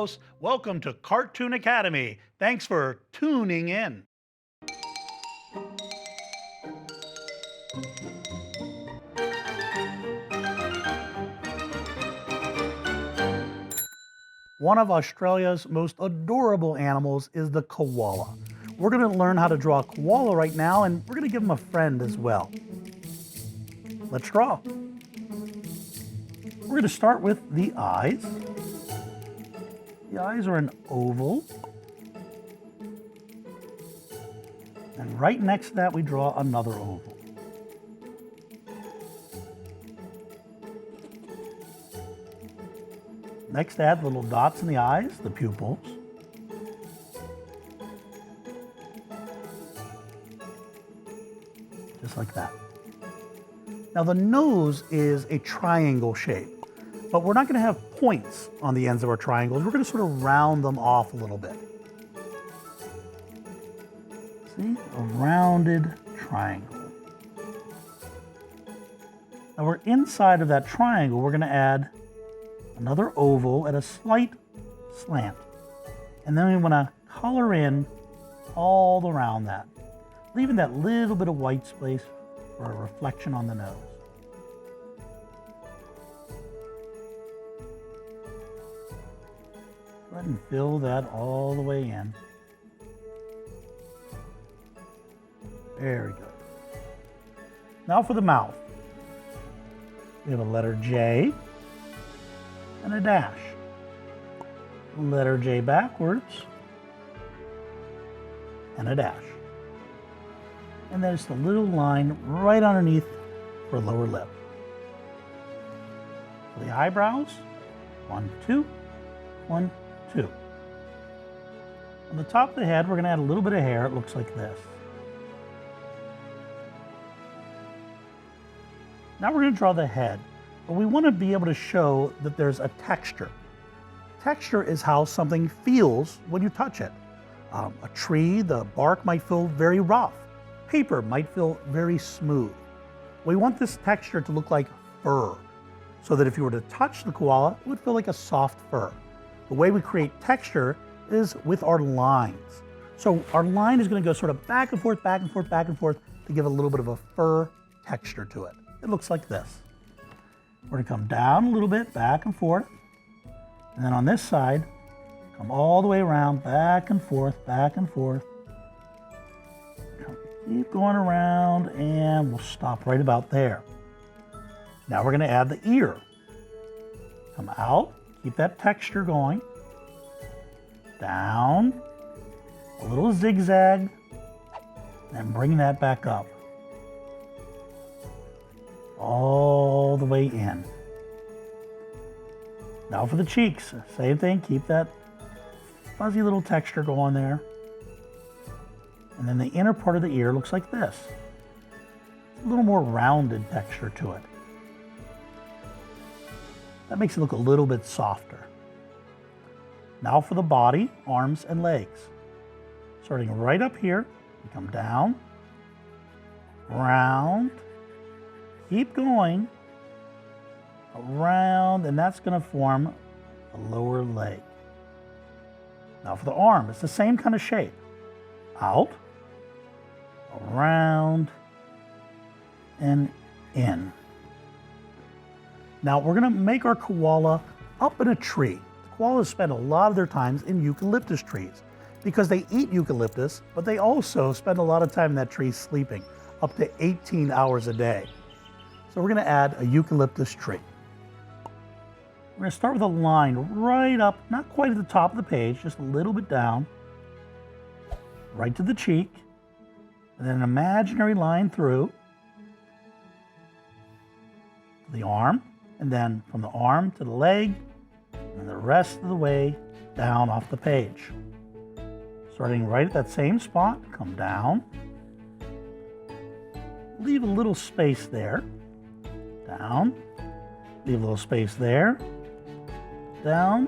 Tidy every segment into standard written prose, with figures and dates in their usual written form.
close. Welcome to Cartoon Academy. Thanks for tuning in. One of Australia's most adorable animals is the koala. We're going to learn how to draw a koala right now, and we're going to give him a friend as well. Let's draw. We're going to start with the eyes. The eyes are an oval. And right next to that, we draw another oval. Next, add little dots in the eyes, the pupils. Just like that. Now the nose is a triangle shape, but we're not going to have points on the ends of our triangles. We're going to sort of round them off a little bit. See? A rounded triangle. Now we're inside of that triangle. We're going to add another oval at a slight slant. And then we want to color in all around that, leaving that little bit of white space for a reflection on the nose. Go ahead and fill that all the way in. Very good. Now for the mouth. We have a letter J and a dash. Letter J backwards and a dash. And there's the little line right underneath for lower lip. For the eyebrows, 1, 2, 1, 2. On the top of the head, we're going to add a little bit of hair. It looks like this. Now we're going to draw the head, but we want to be able to show that there's a texture. Texture is how something feels when you touch it. A tree, the bark might feel very rough. Paper might feel very smooth. We want this texture to look like fur, so that if you were to touch the koala, it would feel like a soft fur. The way we create texture is with our lines. So our line is going to go sort of back and forth, back and forth, back and forth to give a little bit of a fur texture to it. It looks like this. We're going to come down a little bit, back and forth. And then on this side, come all the way around, back and forth, back and forth. Keep going around, and we'll stop right about there. Now we're going to add the ear. Come out, keep that texture going. Down, a little zigzag, and bring that back up. All the way in. Now for the cheeks, same thing, keep that fuzzy little texture going there. And then the inner part of the ear looks like this. It's a little more rounded texture to it. That makes it look a little bit softer. Now for the body, arms and legs. Starting right up here, we come down, round, keep going, around, and that's going to form a lower leg. Now for the arm, it's the same kind of shape. Out, around, and in. Now we're going to make our koala up in a tree. The koalas spend a lot of their time in eucalyptus trees because they eat eucalyptus, but they also spend a lot of time in that tree sleeping, up to 18 hours a day. So we're going to add a eucalyptus tree. We're going to start with a line right up, not quite at the top of the page, just a little bit down, right to the cheek, and then an imaginary line through the arm, and then from the arm to the leg, and the rest of the way down off the page. Starting right at that same spot, come down, leave a little space there, down, leave a little space there, down,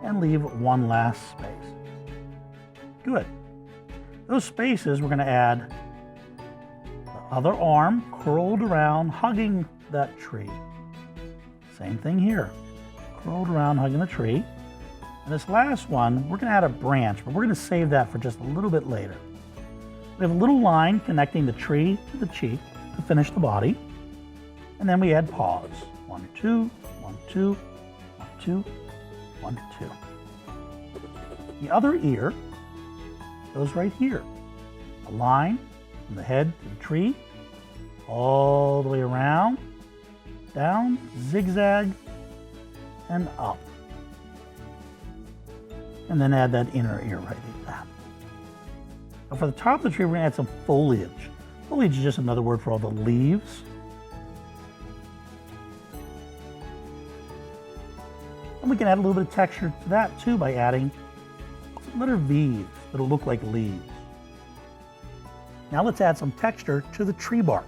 and leave one last space. Good. Those spaces, we're going to add the other arm curled around, hugging that tree. Same thing here. Curled around, hugging the tree. And this last one, we're going to add a branch, but we're going to save that for just a little bit later. We have a little line connecting the tree to the cheek to finish the body. And then we add paws. 1, 2, 1, 2, 1, 2, 1, 2. The other ear goes right here. A line from the head to the tree, all the way around, down, zigzag, and up. And then add that inner ear right like that. Now for the top of the tree, we're going to add some foliage. Foliage is just another word for all the leaves. And we can add a little bit of texture to that too by adding some letter V's that'll look like leaves. Now let's add some texture to the tree bark.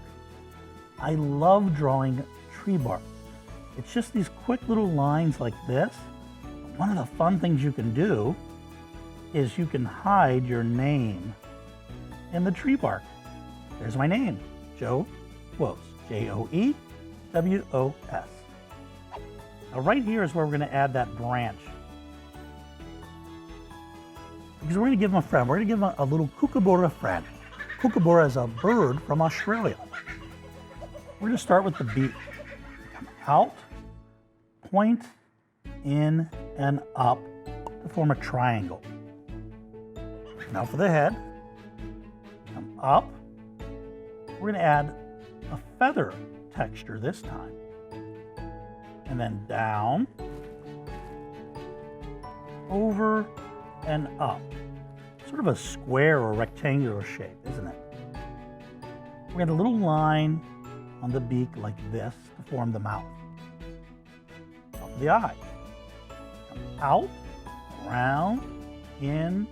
I love drawing tree bark. It's just these quick little lines like this. One of the fun things you can do is you can hide your name in the tree bark. There's my name, Joe Woes, Joewos. Now right here is where we're going to add that branch. Because we're going to give him a friend. We're going to give him a little kookaburra friend. Kookaburra is a bird from Australia. We're going to start with the beak. Come out, point, in, and up to form a triangle. Now for the head, come up. We're going to add a feather texture this time. And then down, over, and up. Sort of a square or rectangular shape, isn't it? We got a little line on the beak like this to form the mouth. Now for the eye. Come out, around, in,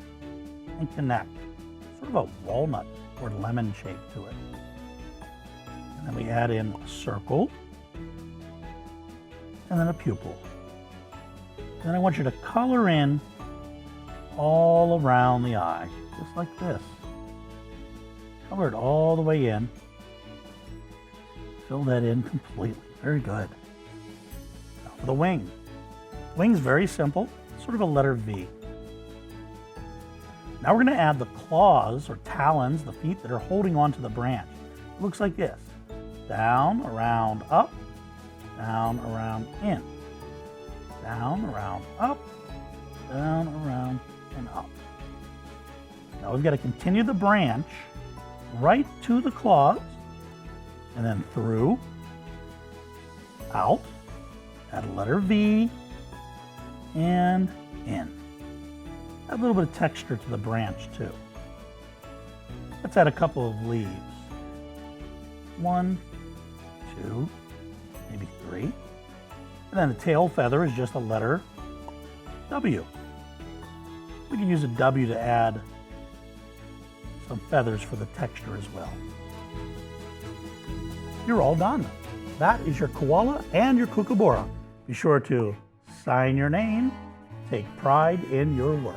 and connect. Sort of a walnut or lemon shape to it. And then we add in a circle, and then a pupil. And then I want you to color in all around the eye, just like this. Color it all the way in. Fill that in completely. Very good. Now for the wing. Wing's very simple, sort of a letter V. Now we're going to add the claws or talons, the feet that are holding onto the branch. It looks like this. Down, around, up, down, around, in. Down, around, up, down, around, and up. Now we've got to continue the branch right to the claws, and then through, out, add a letter V, and in. Add a little bit of texture to the branch too. Let's add a couple of leaves. 1, 2, maybe 3. And then the tail feather is just a letter W. We can use a W to add some feathers for the texture as well. You're all done. That is your koala and your kookaburra. Be sure to sign your name, take pride in your work.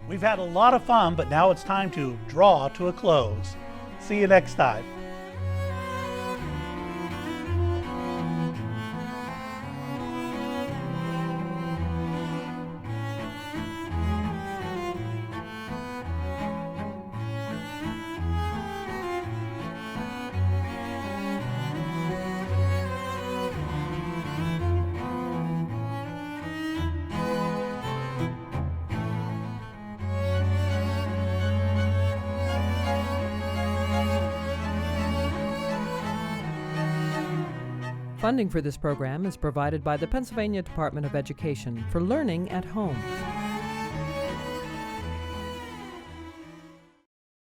We've had a lot of fun, but now it's time to draw to a close. See you next time. Funding for this program is provided by the Pennsylvania Department of Education for Learning at Home.